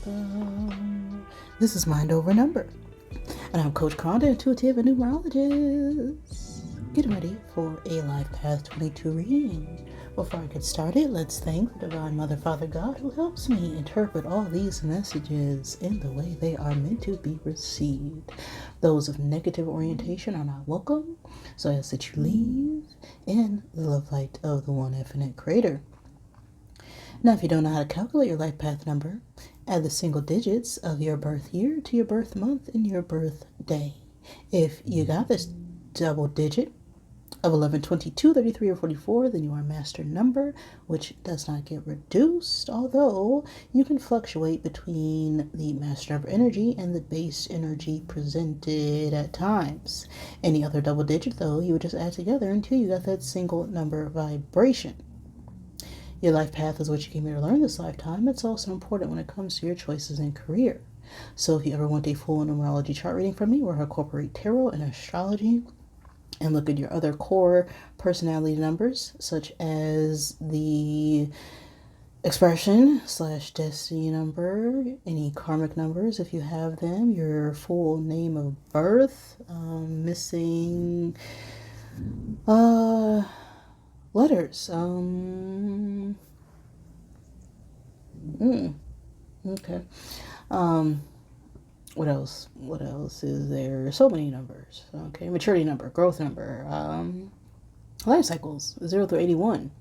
welcome. This is Mind Over Number, and I'm Coach Conda, intuitive and numerologist. Get ready for a Life Path 22 reading. Before I get started, let's thank the Divine Mother, Father God, who helps me interpret all these messages in the way they are meant to be received. Those of negative orientation are not welcome, so I ask that you leave in the love light of the One Infinite Creator. Now, if you don't know how to calculate your life path number, add the single digits of your birth year to your birth month and your birthday. If you got this double digit of 11, 22, 33, or 44, then you are master number, which does not get reduced, although you can fluctuate between the master number energy and the base energy presented at times. Any other double digit, though, you would just add together until you got that single number vibration. Your life path is what you came here to learn this lifetime. It's also important when it comes to your choices in career. So if you ever want a full numerology chart reading from me, where I incorporate tarot and astrology and look at your other core personality numbers, such as the expression / destiny number, any karmic numbers if you have them, your full name of birth, missing letters. Okay. What else? What else is there? So many numbers. Okay. Maturity number, growth number, life cycles, 0 through 81.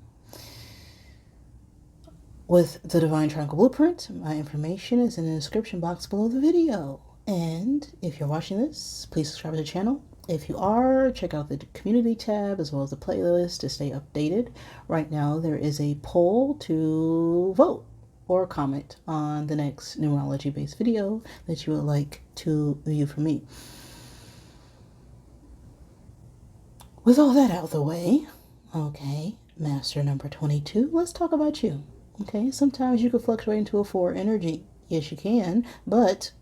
With the Divine Triangle Blueprint, my information is in the description box below the video. And if you're watching this, please subscribe to the channel. If you are, check out the community tab as well as the playlist to stay updated. Right now, there is a poll to vote or comment on the next numerology-based video that you would like to view from me. With all that out of the way, okay, master number 22, let's talk about you. Okay, sometimes you can fluctuate into a 4 energy. Yes, you can, but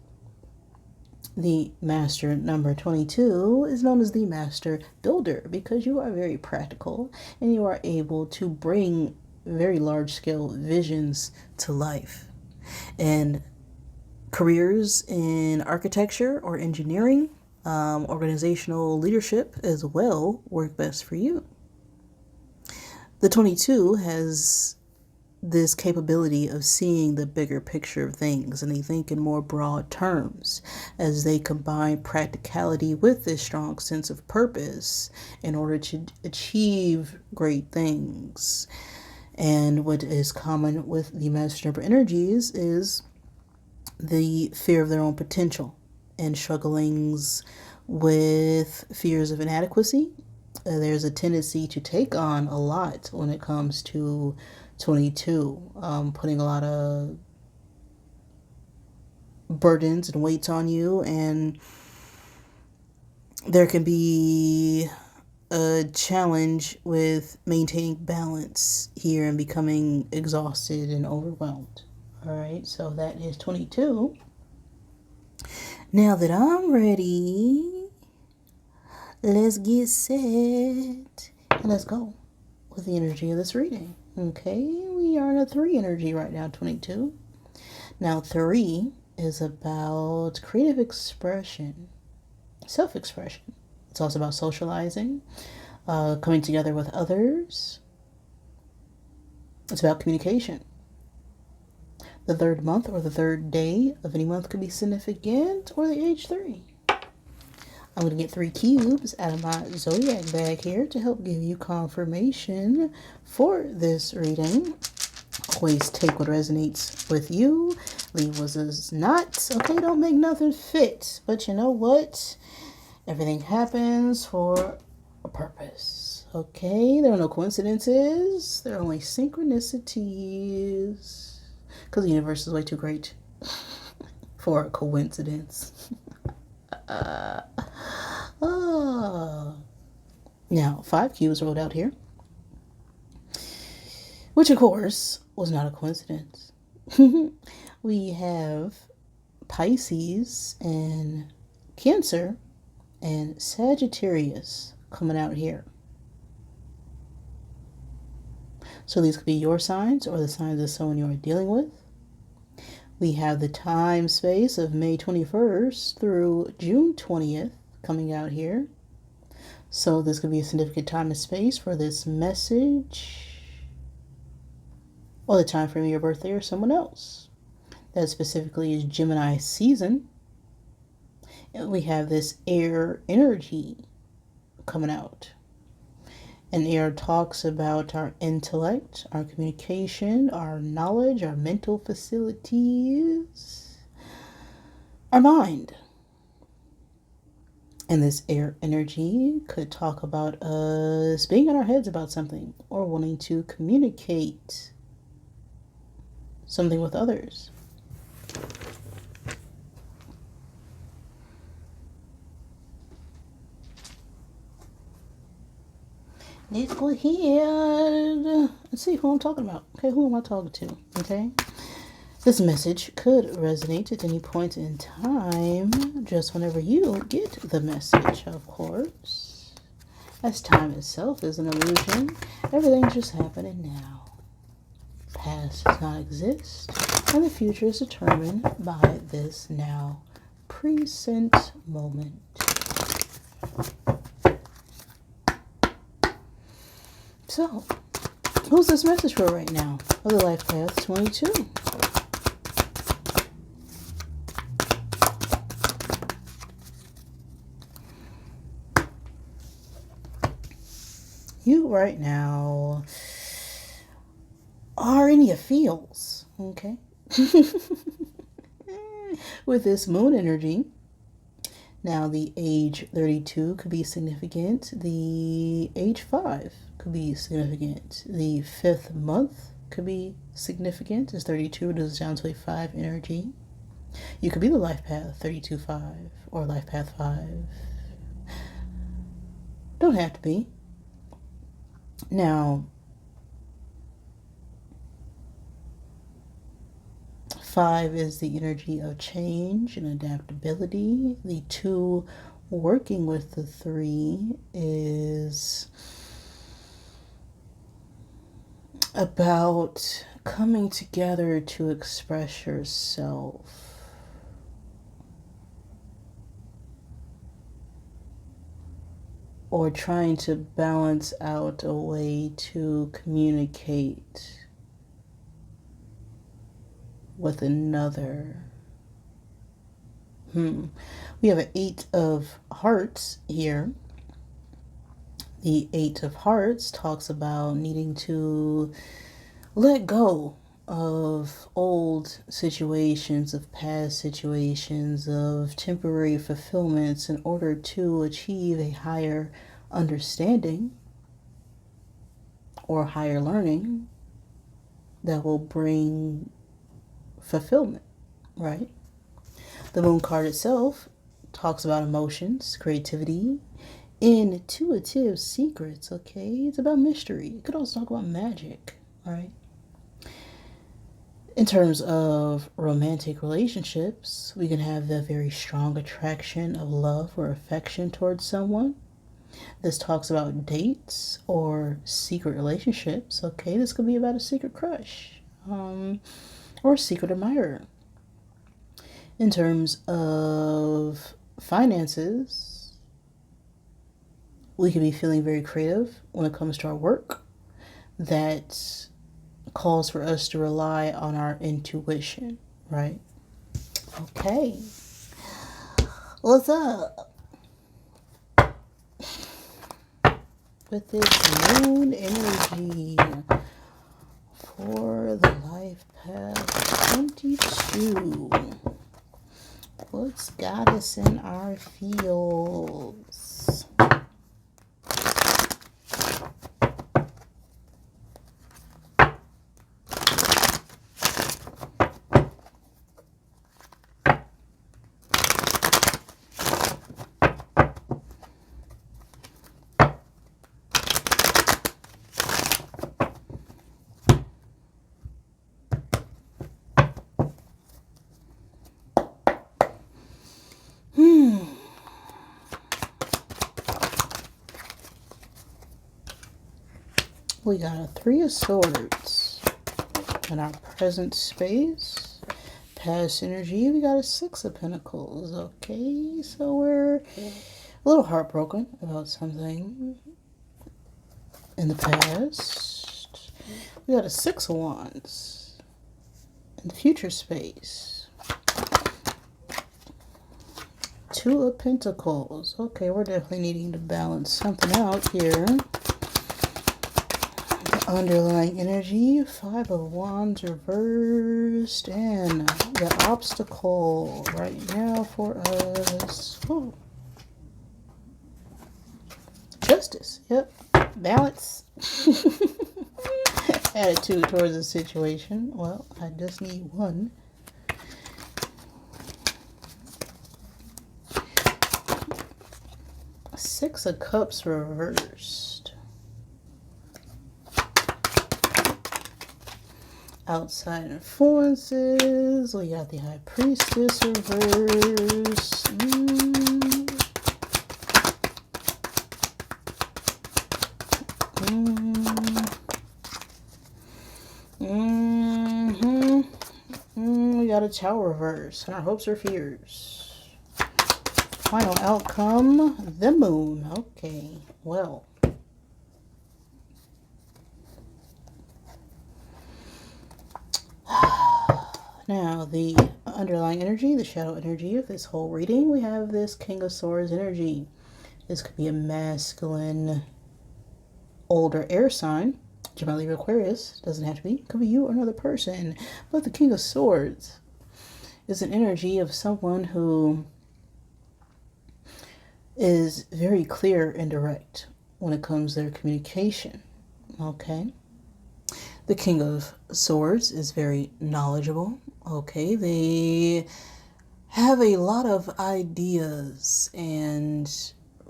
the master number 22 is known as the master builder because you are very practical and you are able to bring very large-scale visions to life. And careers in architecture or engineering, organizational leadership as well work best for you. The 22 has this capability of seeing the bigger picture of things, and they think in more broad terms as they combine practicality with this strong sense of purpose in order to achieve great things. And what is common with the master number energies is the fear of their own potential and strugglings with fears of inadequacy. There's a tendency to take on a lot when it comes to 22, putting a lot of burdens and weights on you, and there can be a challenge with maintaining balance here and becoming exhausted and overwhelmed. All right, so that is 22. Now that I'm ready, let's get set and let's go with the energy of this reading. Okay, we are in a 3 energy right now, 22. Now 3 is about creative expression, self-expression. It's also about socializing, coming together with others. It's about communication. The 3rd month or the 3rd day of any month could be significant, or the age 3. I'm going to get 3 cubes out of my Zodiac bag here to help give you confirmation for this reading. Always take what resonates with you. Leave what does not. Okay, don't make nothing fit. But you know what? Everything happens for a purpose. Okay, there are no coincidences. There are only synchronicities. Because the universe is way too great for a coincidence. Now, 5 cubes rolled out here, which of course was not a coincidence. We have Pisces and Cancer and Sagittarius coming out here. So these could be your signs or the signs of someone you are dealing with. We have the time space of May 21st through June 20th coming out here. So this could be a significant time and space for this message, or the time frame of your birthday or someone else. That specifically is Gemini season. And we have this air energy coming out. And air talks about our intellect, our communication, our knowledge, our mental facilities, our mind. And this air energy could talk about us being in our heads about something or wanting to communicate something with others. Let's go ahead and see who I'm talking about. Okay, who am I talking to? Okay. This message could resonate at any point in time, just whenever you get the message, of course. As time itself is an illusion, everything's just happening now. Past does not exist, and the future is determined by this now present moment. So, who's this message for right now? Of the Life Path 22. You right now are in your feels, okay? With this moon energy. Now, the age 32 could be significant. The age 5 could be significant. The 5th month could be significant. It's 32, it is down to a 5 energy. You could be the Life Path 32-5 or Life Path 5. Don't have to be. Now, 5 is the energy of change and adaptability. The 2 working with the 3 is about coming together to express yourself. Or trying to balance out a way to communicate with another. We have an 8 of Hearts here. The 8 of Hearts talks about needing to let go of old situations, of past situations, of temporary fulfillments in order to achieve a higher understanding or higher learning that will bring fulfillment, right? The Moon card itself talks about emotions, creativity, intuitive secrets, okay? It's about mystery. It could also talk about magic, right? In terms of romantic relationships, we can have the very strong attraction of love or affection towards someone. This talks about dates or secret relationships, okay? This could be about a secret crush or a secret admirer. In terms of finances, we could be feeling very creative when it comes to our work. That calls for us to rely on our intuition, right? Okay. What's up? With this moon energy for the Life Path 22. What's got us in our fields? We got a 3 of Swords in our present space. past energy, we got a Six of Pentacles. Okay, so we're a little heartbroken about something in the past. We got a Six of Wands in the future space. Two of Pentacles. Okay, we're definitely needing to balance something out here. Underlying energy, Five of Wands reversed, and the obstacle right now for us. Oh. Justice, yep, balance. Attitude towards the situation. Well, I just need one. Six of Cups reversed. Outside influences, we got the High Priestess reverse. We got a Tower reverse, and our hopes or fears. Final outcome, the Moon. Okay, well. Now, the underlying energy, the shadow energy of this whole reading, we have this King of Swords energy. This could be a masculine, older air sign. Gemini, Libra, Aquarius. Doesn't have to be. Could be you or another person. But the King of Swords is an energy of someone who is very clear and direct when it comes to their communication. Okay? The King of Swords is very knowledgeable. Okay, they have a lot of ideas and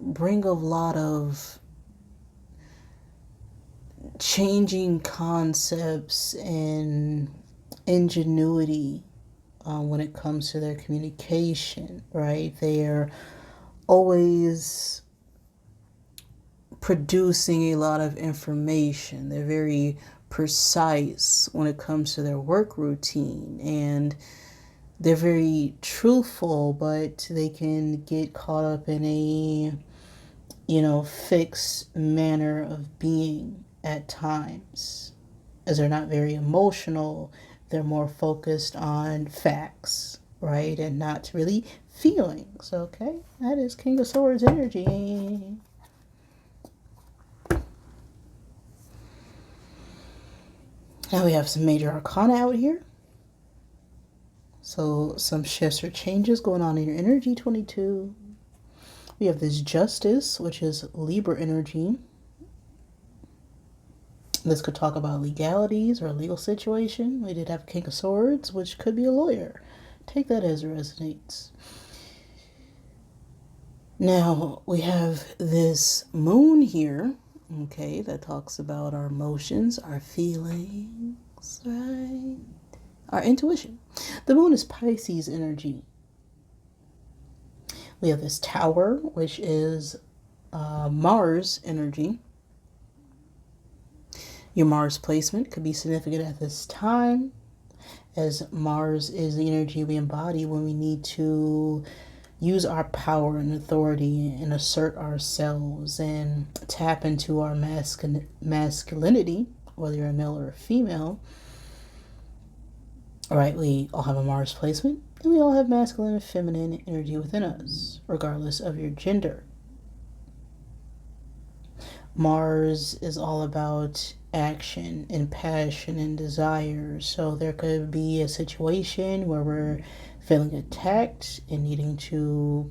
bring a lot of changing concepts and ingenuity when it comes to their communication, right? They are always producing a lot of information. They're very precise when it comes to their work routine, and they're very truthful, but they can get caught up in a, fixed manner of being at times, as they're not very emotional. They're more focused on facts, right, and not really feelings. Okay, that is King of Swords energy. Now we have some major arcana out here. So some shifts or changes going on in your energy, 22. We have this Justice, which is Libra energy. This could talk about legalities or a legal situation. We did have King of Swords, which could be a lawyer. Take that as it resonates. Now we have this Moon here. Okay, that talks about our emotions, our feelings, right? Our intuition. The Moon is Pisces energy. We have this Tower, which is Mars energy. Your Mars placement could be significant at this time, as Mars is the energy we embody when we need to use our power and authority and assert ourselves and tap into our masculinity, whether you're a male or a female. All right, we all have a Mars placement, and we all have masculine and feminine energy within us, regardless of your gender. Mars is all about action and passion and desire. So there could be a situation where we're feeling attacked and needing to,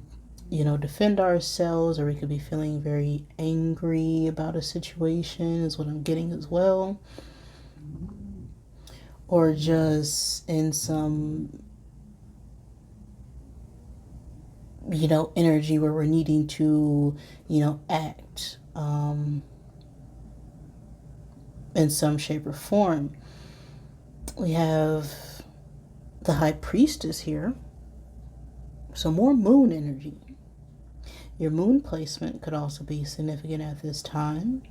defend ourselves, or we could be feeling very angry about a situation, is what I'm getting as well. Or just in some, energy where we're needing to, act in some shape or form. We have the High Priestess here. So more Moon energy. Your Moon placement could also be significant at this time.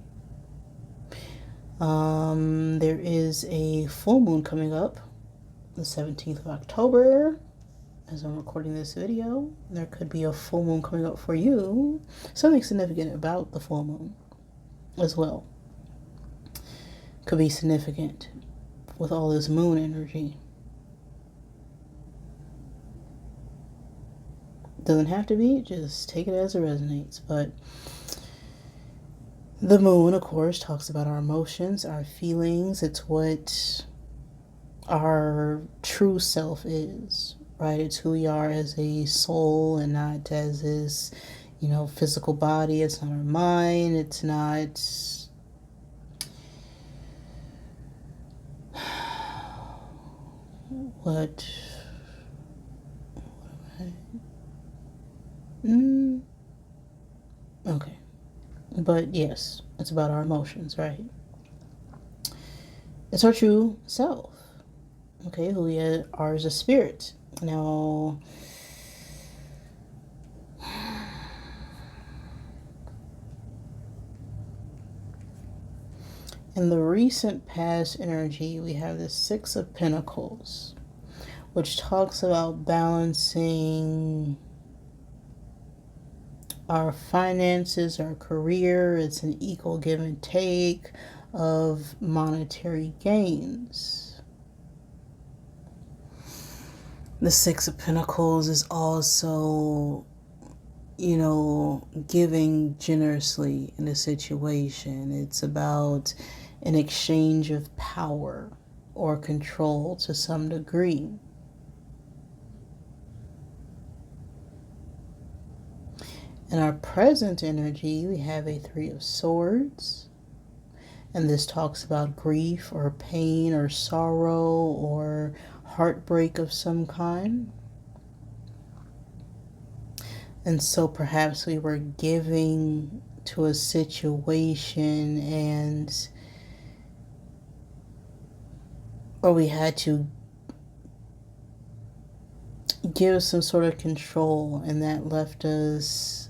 There is a full moon coming up the 17th of October, as I'm recording this video. There could be a full moon coming up for you. Something significant about the full moon as well. Could be significant with all this moon energy. Doesn't have to be, just take it as it resonates. But the moon, of course, talks about our emotions, our feelings. It's what our true self is, right? It's who we are as a soul and not as this, physical body. It's not our mind. It's not what okay. But yes, it's about our emotions, right? It's our true self. Okay, who we are as a spirit. Now, in the recent past energy, we have the Six of Pentacles, which talks about balancing our finances, our career. It's an equal give and take of monetary gains. The Six of Pentacles is also, giving generously in a situation. It's about an exchange of power or control to some degree. In our present energy, we have a Three of Swords. And this talks about grief or pain or sorrow or heartbreak of some kind. And so perhaps we were giving to a situation or we had to give some sort of control, and that left us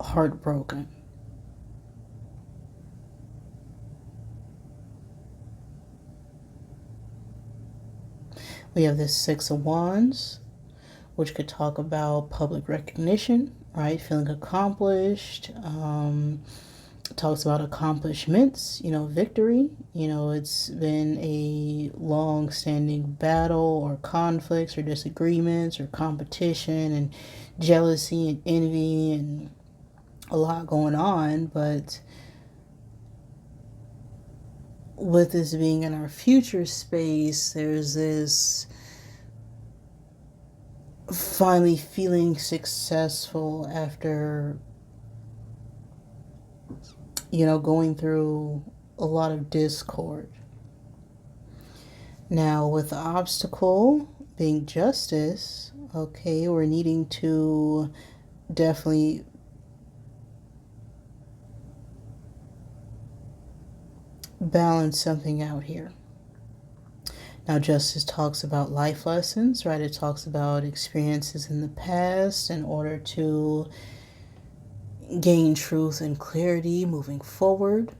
heartbroken. We have this Six of Wands, which could talk about public recognition, right? Feeling accomplished. It talks about accomplishments, victory. It's been a long-standing battle or conflicts or disagreements or competition and jealousy and envy and a lot going on. But with this being in our future space, there's this finally feeling successful after, going through a lot of discord. Now, with the obstacle being justice, okay, we're needing to definitely balance something out here. Now, justice talks about life lessons, right? It talks about experiences in the past in order to gain truth and clarity moving forward.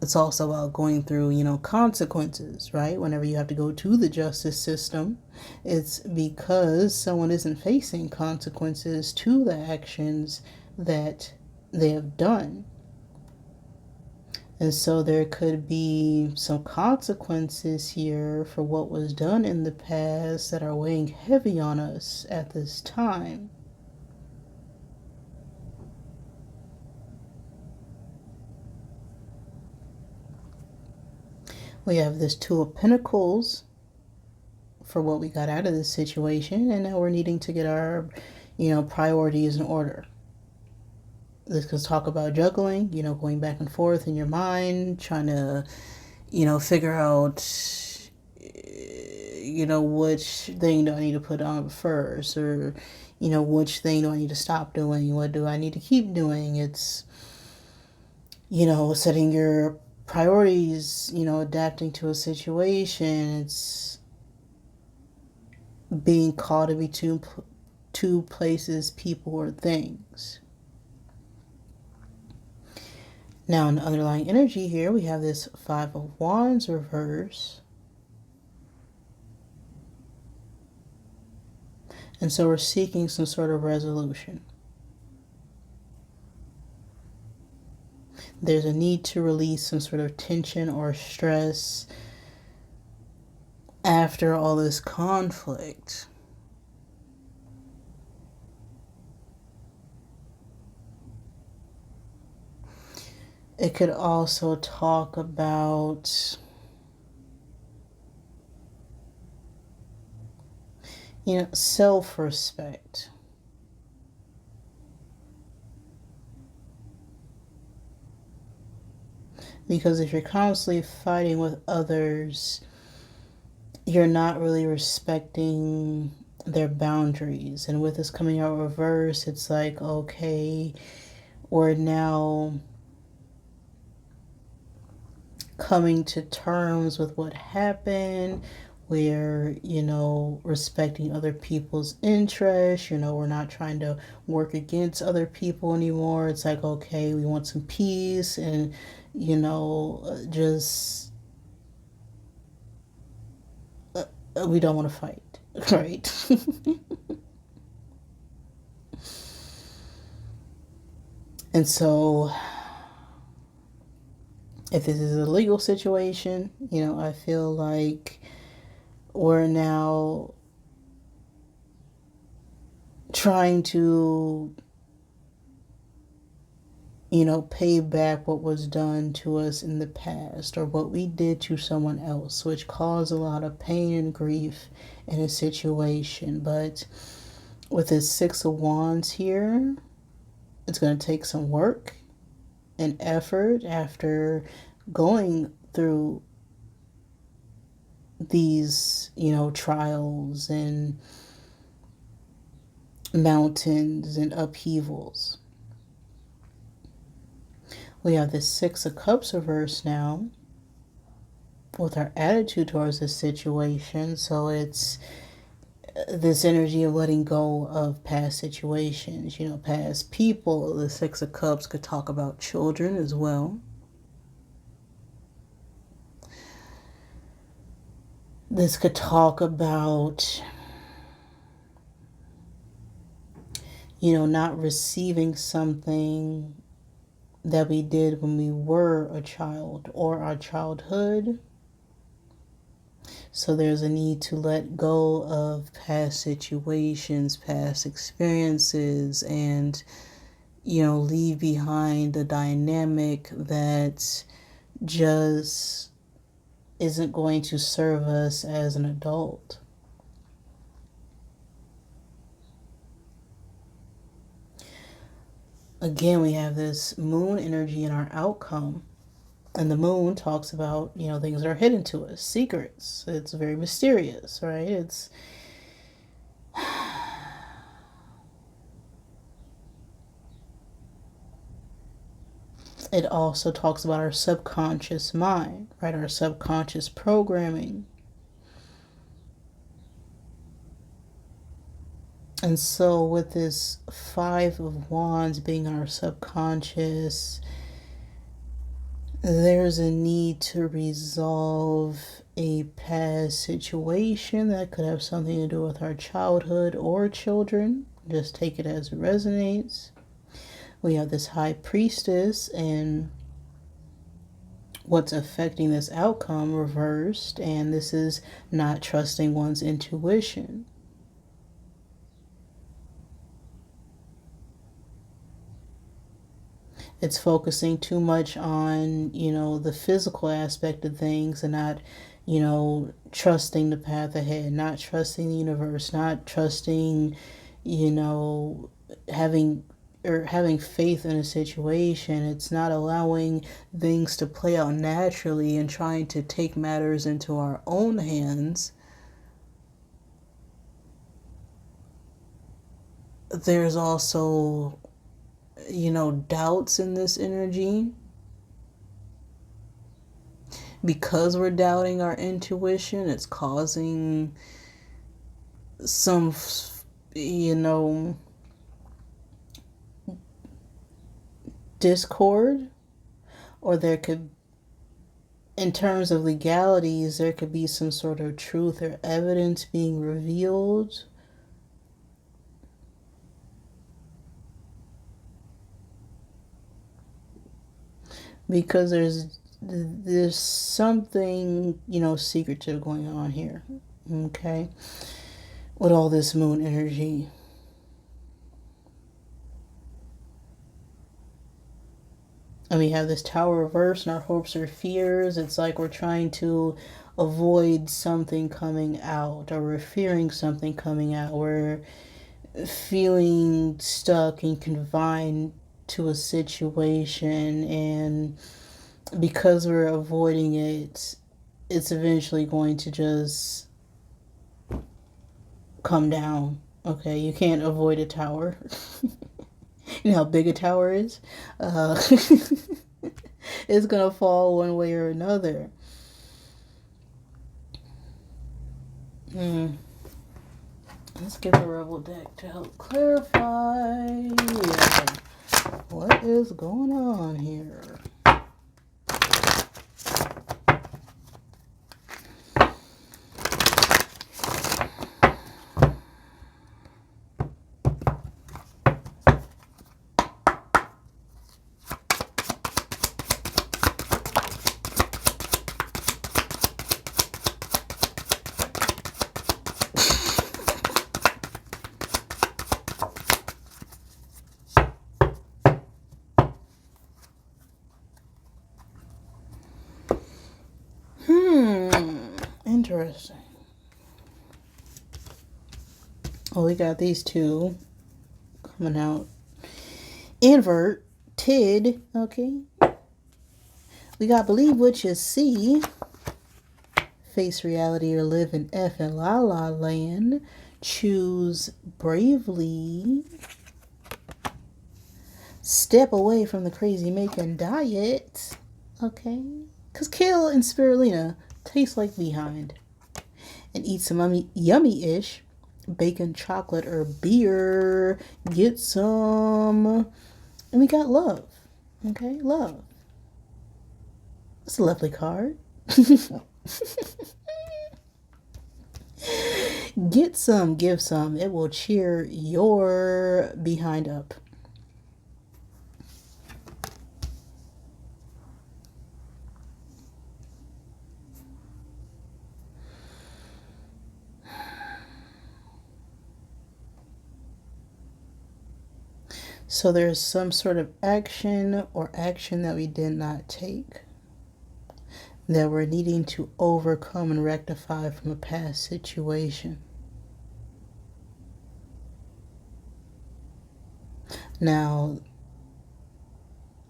It's also about going through, consequences, right? Whenever you have to go to the justice system, it's because someone isn't facing consequences to the actions that they have done. And so there could be some consequences here for what was done in the past that are weighing heavy on us at this time. We have this Two of Pentacles for what we got out of this situation, and now we're needing to get our, priorities in order. This could talk about juggling, going back and forth in your mind, trying to, figure out, which thing do I need to put on first, or, which thing do I need to stop doing? What do I need to keep doing? It's, setting your priorities, adapting to a situation. It's being called to be two places, people, or things. Now, in the underlying energy here, we have this Five of Wands reverse. And so we're seeking some sort of resolution. There's a need to release some sort of tension or stress after all this conflict. It could also talk about, self-respect. Because if you're constantly fighting with others, you're not really respecting their boundaries. And with this coming out reverse, it's like, okay, we're now coming to terms with what happened. We're, respecting other people's interests. We're not trying to work against other people anymore. It's like, okay, we want some peace and, just, we don't want to fight, right? And so, if this is a legal situation, I feel like we're now trying to, pay back what was done to us in the past or what we did to someone else, which caused a lot of pain and grief in a situation. But with this Six of Wands here, it's going to take some work and effort after going through these, trials and mountains and upheavals. We have this Six of Cups reverse now with our attitude towards this situation. So it's this energy of letting go of past situations, past people. The Six of Cups could talk about children as well. This could talk about, not receiving something that we did when we were a child or our childhood. So there's a need to let go of past situations, past experiences, and, leave behind the dynamic that just isn't going to serve us as an adult. Again, we have this moon energy in our outcome. And the moon talks about, things that are hidden to us, secrets. It's very mysterious, right? It also talks about our subconscious mind, right? Our subconscious programming. And so with this Five of Wands being our subconscious, there's a need to resolve a past situation that could have something to do with our childhood or children. Just take it as it resonates. We have this High Priestess and what's affecting this outcome reversed, and this is not trusting one's intuition. It's focusing too much on, the physical aspect of things and not, trusting the path ahead, not trusting the universe, not trusting, having faith in a situation. It's not allowing things to play out naturally and trying to take matters into our own hands. There's also, doubts in this energy. Because we're doubting our intuition, it's causing some, discord. or there could, in terms of legalities, there could be some sort of truth or evidence being revealed. Because there's something, secretive going on here, okay, with all this moon energy. And we have this Tower reverse and our hopes or fears. It's like we're trying to avoid something coming out, or we're fearing something coming out. We're feeling stuck and confined to a situation, and because we're avoiding it, it's eventually going to just come down. Okay, you can't avoid a tower. You know how big a tower is? It's gonna fall one way or another. Let's get the Rebel deck to help clarify. Yeah. What is going on here? Interesting. Well, we got these two coming out inverted. Okay. We got believe what you see, face reality, or live in F and la la land, choose bravely, step away from the crazy making diet. Okay. Because kale and spirulina taste like behind. And eat some yummy-ish bacon, chocolate, or beer. Get some. And we got love. Okay, love. It's a lovely card. Get some, give some. It will cheer your behind up. So there's some sort of action or action that we did not take, that we're needing to overcome and rectify from a past situation. Now,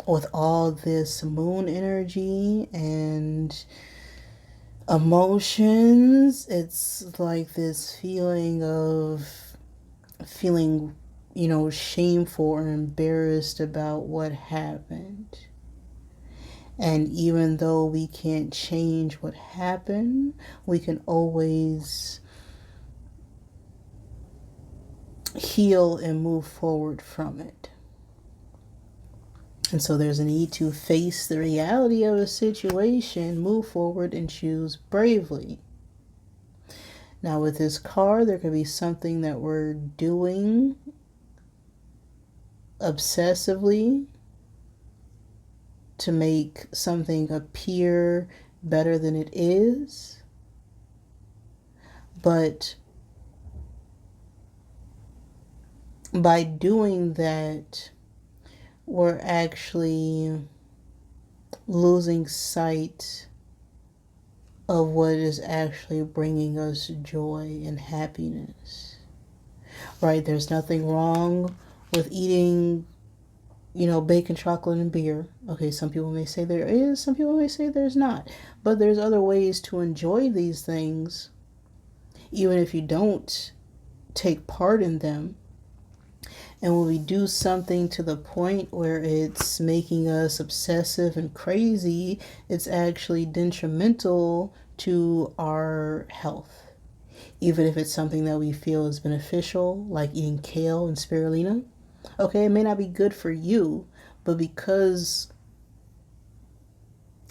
with all this moon energy and emotions, it's like this feeling of feeling, shameful or embarrassed about what happened. And even though we can't change what happened, we can always heal and move forward from it. And so there's a need to face the reality of a situation, move forward, and choose bravely. Now with this card, there could be something that we're doing obsessively to make something appear better than it is. But by doing that, we're actually losing sight of what is actually bringing us joy and happiness. Right? There's nothing wrong with eating, bacon, chocolate, and beer. Okay, some people may say there is, some people may say there's not. But there's other ways to enjoy these things, even if you don't take part in them. And when we do something to the point where it's making us obsessive and crazy, it's actually detrimental to our health. Even if it's something that we feel is beneficial, like eating kale and spirulina. Okay, it may not be good for you, but because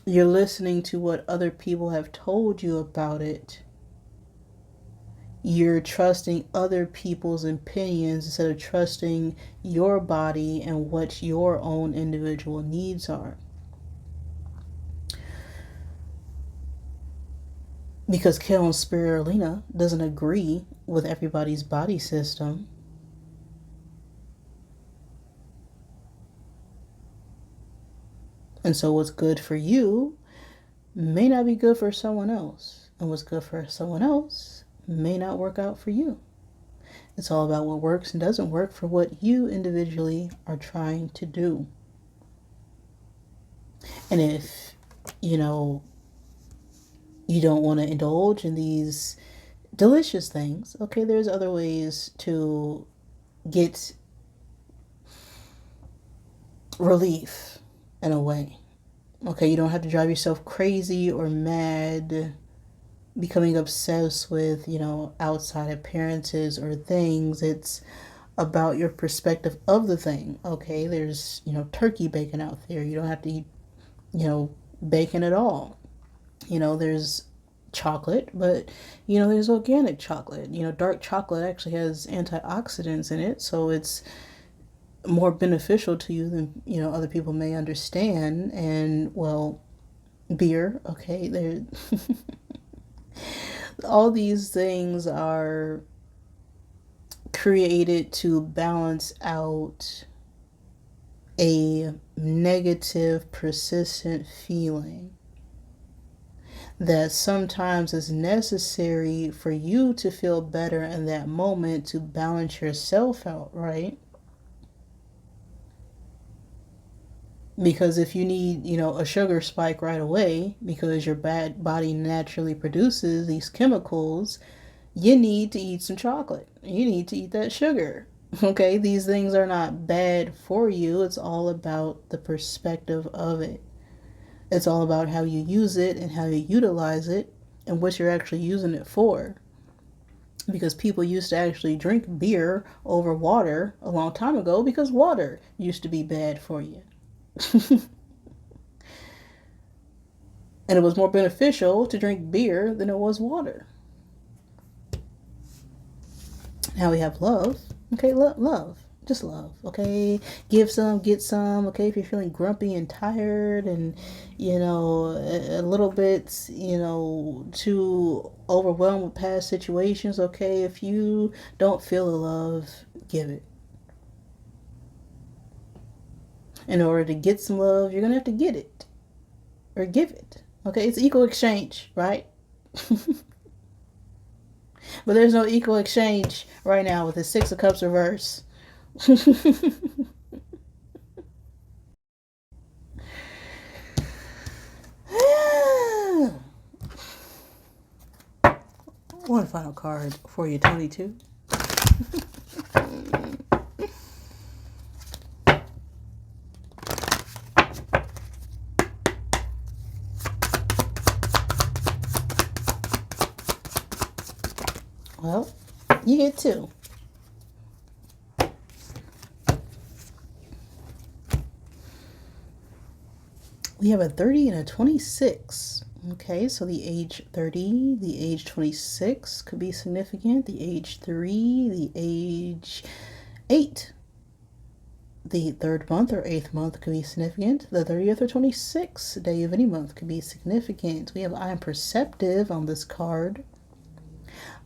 You're listening to what other people have told you about it. You're trusting other people's opinions instead of trusting your body and what your own individual needs are. Because Kale and Spirulina doesn't agree with everybody's body system. And so what's good for you may not be good for someone else. And what's good for someone else may not work out for you. It's all about what works and doesn't work for what you individually are trying to do. And if, you don't want to indulge in these delicious things, okay, there's other ways to get relief in a way. Okay, you don't have to drive yourself crazy or mad, becoming obsessed with, outside appearances or things. It's about your perspective of the thing. Okay, there's, turkey bacon out there. You don't have to eat, bacon at all. There's chocolate, but, there's organic chocolate. Dark chocolate actually has antioxidants in it, so it's more beneficial to you than, other people may understand. And, well, beer, okay, there. All these things are created to balance out a negative, persistent feeling that sometimes is necessary for you to feel better in that moment to balance yourself out, right? Because if you need, a sugar spike right away because your body naturally produces these chemicals, you need to eat some chocolate. You need to eat that sugar. Okay, these things are not bad for you. It's all about the perspective of it. It's all about how you use it and how you utilize it and what you're actually using it for. Because people used to actually drink beer over water a long time ago because water used to be bad for you. And it was more beneficial to drink beer than it was water. Now we have love. Okay, love. Just love. Okay, give some, get some. Okay, if you're feeling grumpy and tired and, a little bit, too overwhelmed with past situations. Okay, if you don't feel the love, give it. In order to get some love, you're going to have to get it or give it. Okay, it's equal exchange, right? But there's no equal exchange right now with the Six of Cups reverse. One final card for you, 22. Well, you get two. We have a 30 and a 26. Okay, so the age 30, the age 26 could be significant. The age 3, the age 8. The third month or 8th month could be significant. The 30th or 26th day of any month could be significant. We have I am perceptive on this card.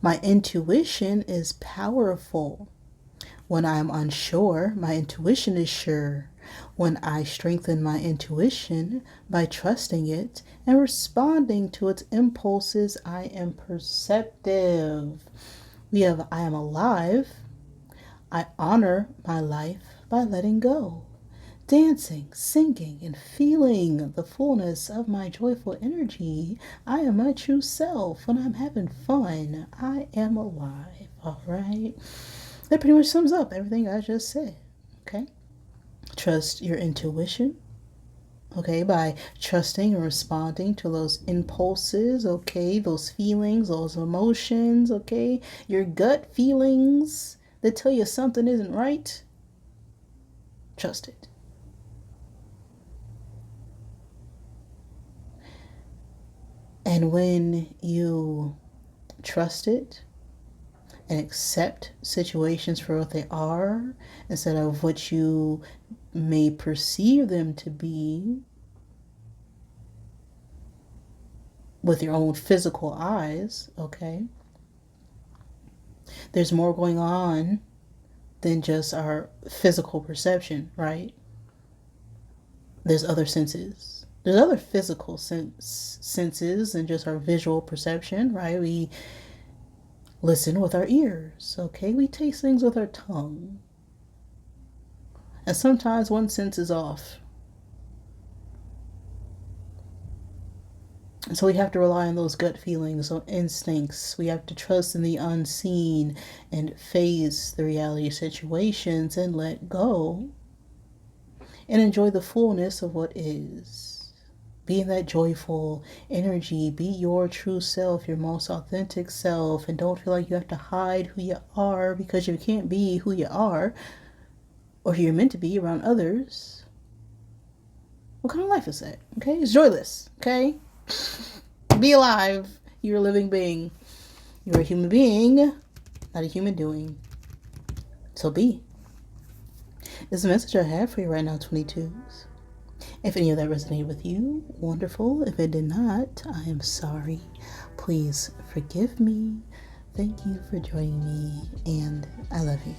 My intuition is powerful. When I am unsure, my intuition is sure. When I strengthen my intuition by trusting it and responding to its impulses, I am perceptive. We have I am alive. I honor my life by letting go, dancing, singing, and feeling the fullness of my joyful energy. I am my true self. When I'm having fun, I am alive. All right. That pretty much sums up everything I just said. Okay. Trust your intuition. Okay, by trusting and responding to those impulses, okay, those feelings, those emotions, okay, your gut feelings that tell you something isn't right. Trust it. And when you trust it and accept situations for what they are instead of what you may perceive them to be with your own physical eyes, okay? There's more going on than just our physical perception, right? There's other senses. There's other physical senses than just our visual perception, right? We listen with our ears, okay? We taste things with our tongue. And sometimes one sense is off. And so we have to rely on those gut feelings, on instincts. We have to trust in the unseen and face the reality situations and let go and enjoy the fullness of what is. Be in that joyful energy. Be your true self, your most authentic self, and don't feel like you have to hide who you are, because you can't be who you are or who you're meant to be around others. What kind of life is that? Okay, it's joyless. Okay, be alive. You're a living being. You're a human being, not a human doing. So be. This is the message I have for you right now, 22s. If any of that resonated with you, wonderful. If it did not, I am sorry. Please forgive me. Thank you for joining me, and I love you.